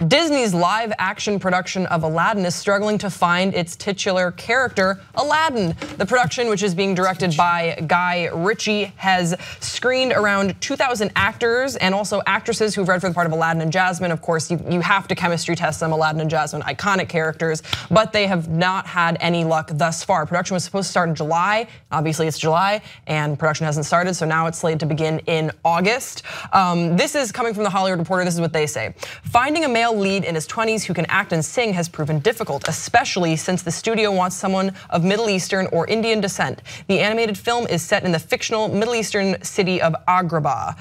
Disney's live-action production of Aladdin is struggling to find its titular character, Aladdin. The production, which is being directed by Guy Ritchie, has screened around 2,000 actors and also actresses who've read for the part of Aladdin and Jasmine. Of course, you have to chemistry test them. Aladdin and Jasmine, iconic characters, but they have not had any luck thus far. Production was supposed to start in July. Obviously, it's July, and production hasn't started, so now it's slated to begin in August. This is coming from the Hollywood Reporter. This is what they say. Finding a male lead in his 20s who can act and sing has proven difficult, especially since the studio wants someone of Middle Eastern or Indian descent. The animated film is set in the fictional Middle Eastern city of Agrabah.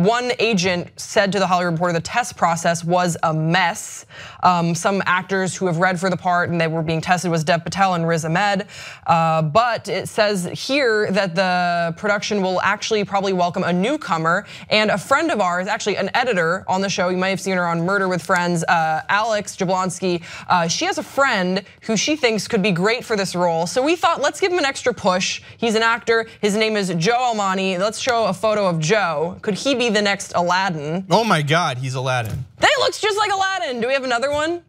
One agent said to the Hollywood Reporter the test process was a mess. Some actors who have read for the part and they were being tested was Dev Patel and Riz Ahmed. But it says here that the production will actually probably welcome a newcomer and a friend of ours, actually an editor on the show. You might have seen her on Murder with Friends, Alex Jablonski. She has a friend who she thinks could be great for this role. So we thought, let's give him an extra push. He's an actor. His name is Joe Almani. Let's show a photo of Joe. Could he be the next Aladdin? Oh my God, he's Aladdin. That looks just like Aladdin. Do we have another one?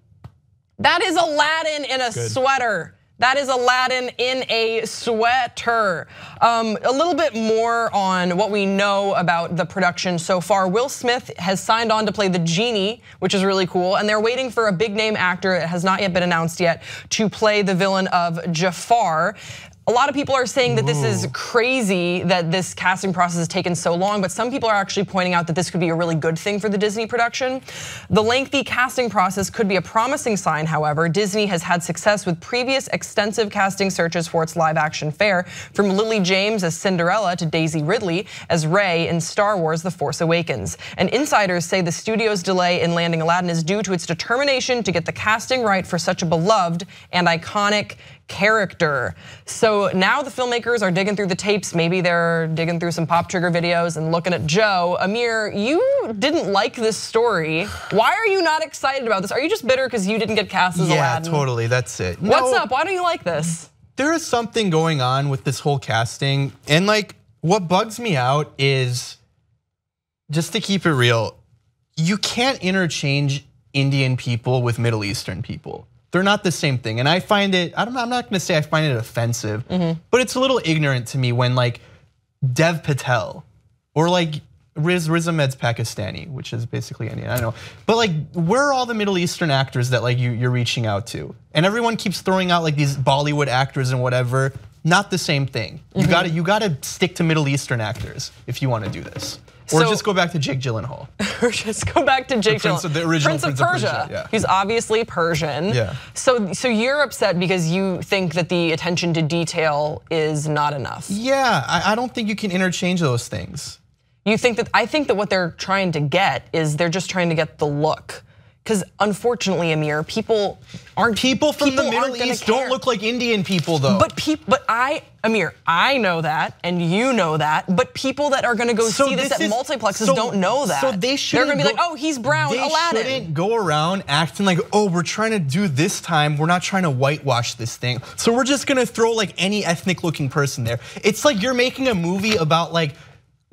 That is Aladdin in a sweater. That is Aladdin in a sweater. A little bit more on what we know about the production so far. Will Smith has signed on to play the genie, which is really cool. And they're waiting for a big name actor, it has not yet been announced yet, to play the villain of Jafar. A lot of people are saying that this is crazy that this casting process has taken so long, but some people are actually pointing out that this could be a really good thing for the Disney production. The lengthy casting process could be a promising sign, however. Disney has had success with previous extensive casting searches for its live-action fare, from Lily James as Cinderella to Daisy Ridley as Rey in Star Wars: The Force Awakens. And insiders say the studio's delay in landing Aladdin is due to its determination to get the casting right for such a beloved and iconic character. So now the filmmakers are digging through the tapes. Maybe they're digging through some Pop Trigger videos and looking at Joe. Amir, you didn't like this story. Why are you not excited about this? Are you just bitter because you didn't get cast as Aladdin? Yeah, totally, that's it. What's up, why don't you like this? There is something going on with this whole casting. And like, what bugs me out is, just to keep it real, you can't interchange Indian people with Middle Eastern people. They're not the same thing, and I find it, I'm not gonna say I find it offensive, but it's a little ignorant to me when like Dev Patel or like Riz Ahmed's Pakistani, which is basically Indian, I don't know. But like, where are all the Middle Eastern actors that like you're reaching out to? And everyone keeps throwing out like these Bollywood actors and whatever. Not the same thing. You gotta stick to Middle Eastern actors if you wanna do this. Or just go back to Jake Gyllenhaal. Or just go back to Jake Gyllenhaal. The original Prince of Persia. Yeah. He's obviously Persian. Yeah. So you're upset because you think that the attention to detail is not enough. Yeah, I don't think you can interchange those things. You think that, I think that what they're trying to get is they're just trying to get the look. Because unfortunately, Amir, people aren't. People from the Middle East don't look like Indian people, though. Amir, I know that, and you know that. But people that are going to go see this at multiplexes don't know that. So they shouldn't. They're going to be like, oh, he's brown, Aladdin. They shouldn't go around acting like, oh, we're trying to do this time. We're not trying to whitewash this thing. So we're just going to throw like any ethnic-looking person there. It's like you're making a movie about like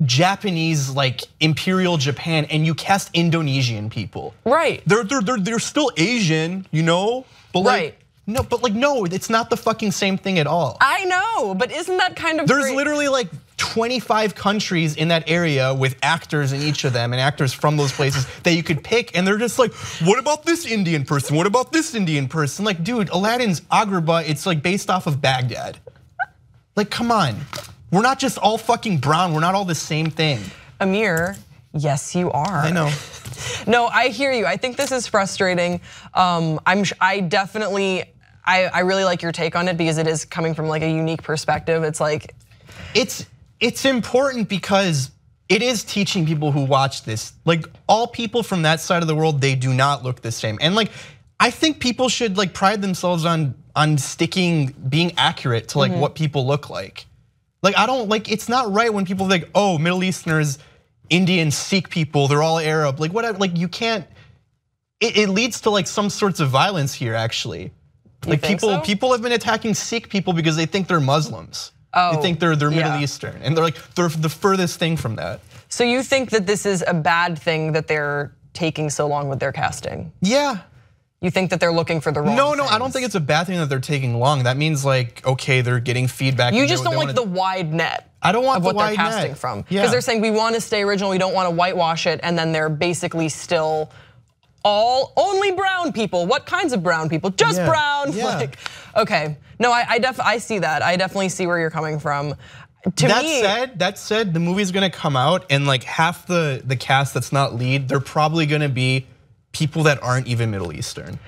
Japanese, like Imperial Japan, and you cast Indonesian people. Right. They're still Asian, you know? But right. No, it's not the fucking same thing at all. I know, but isn't that kind of There's literally like 25 countries in that area with actors in each of them and actors from those places that you could pick, and they're just like, what about this Indian person? What about this Indian person? Like, dude, Aladdin's Agrabah, it's like based off of Baghdad. Like, come on. We're not just all fucking brown, we're not all the same thing. Amir, yes you are. I know. No, I hear you. I think this is frustrating. I definitely, I really like your take on it because it is coming from like a unique perspective. It's like, it's important because it is teaching people who watch this, like all people from that side of the world, they do not look the same. And like, I think people should like pride themselves on being accurate to like what people look like. Like I don't like, it's not right when people think, oh, Middle Easterners, Indian, Sikh people, they're all Arab. Like whatever, like you can't, it leads to like some sorts of violence here actually. Like people have been attacking Sikh people because they think they're Muslims. They think they're Middle Eastern, and they're the furthest thing from that. So you think that this is a bad thing that they're taking so long with their casting? Yeah. You think that they're looking for the wrong No, things? I don't think it's a bad thing that they're taking long. That means like, okay, they're getting feedback. You just don't like the wide net. I don't want of the what wide they're casting net. from. Yeah. Because they're saying we want to stay original, we don't want to whitewash it, and then they're basically still only brown people. What kinds of brown people? Just brown. Yeah. Like, okay. No, I see that. I definitely see where you're coming from. That said, the movie's gonna come out and like half the cast that's not lead, they're probably gonna be people that aren't even Middle Eastern.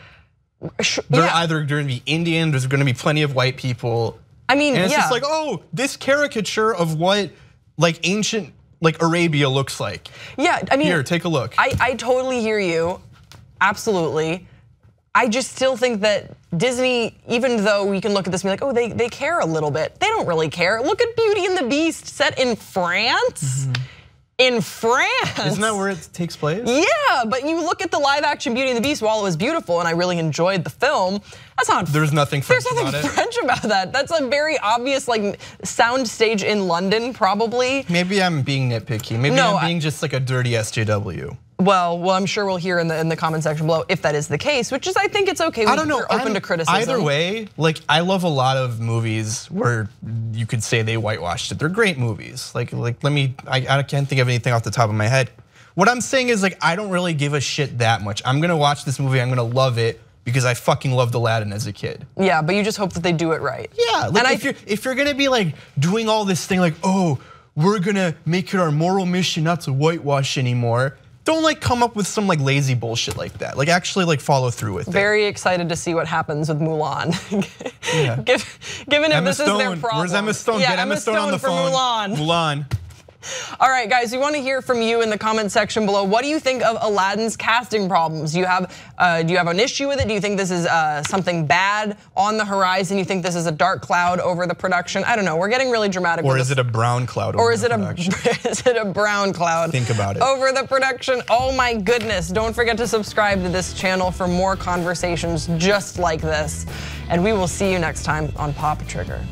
They're either gonna be Indian, there's gonna be plenty of white people. I mean, and it's just like, oh, this caricature of what like ancient like Arabia looks like. Yeah, I mean, here, take a look. I totally hear you, absolutely. I just still think that Disney, even though we can look at this and be like, oh, they care a little bit. They don't really care. Look at Beauty and the Beast set in France. In France. Isn't that where it takes place? Yeah, but you look at the live action Beauty and the Beast, while it was beautiful and I really enjoyed the film, that's not. There's nothing French about it. There's nothing French about that. That's a very obvious like sound stage in London, probably. Maybe I'm being nitpicky. Maybe I'm being just like a dirty SJW. Well, I'm sure we'll hear in the comment section below if that is the case, which is I think it's okay. I don't know. We're open to criticism. Either way, like I love a lot of movies where you could say they whitewashed it. They're great movies. I can't think of anything off the top of my head. What I'm saying is like I don't really give a shit that much. I'm gonna watch this movie. I'm gonna love it because I fucking loved Aladdin as a kid. Yeah, but you just hope that they do it right. Yeah, like if you're gonna be like doing all this thing like, oh, we're gonna make it our moral mission not to whitewash anymore. Don't like come up with some like lazy bullshit like that. Like actually like follow through with it. Very excited to see what happens with Mulan. Yeah. Given if this is their problem. Where's Emma Stone? Yeah, Get Emma Stone on the phone. Mulan. Mulan. All right, guys, we want to hear from you in the comment section below. What do you think of Aladdin's casting problems? Do you have an issue with it? Do you think this is something bad on the horizon? You think this is a dark cloud over the production? I don't know. We're getting really dramatic. Or is it a brown cloud over the production? Is it a brown cloud? Think about it. Over the production. Oh my goodness. Don't forget to subscribe to this channel for more conversations just like this. And we will see you next time on Pop Trigger.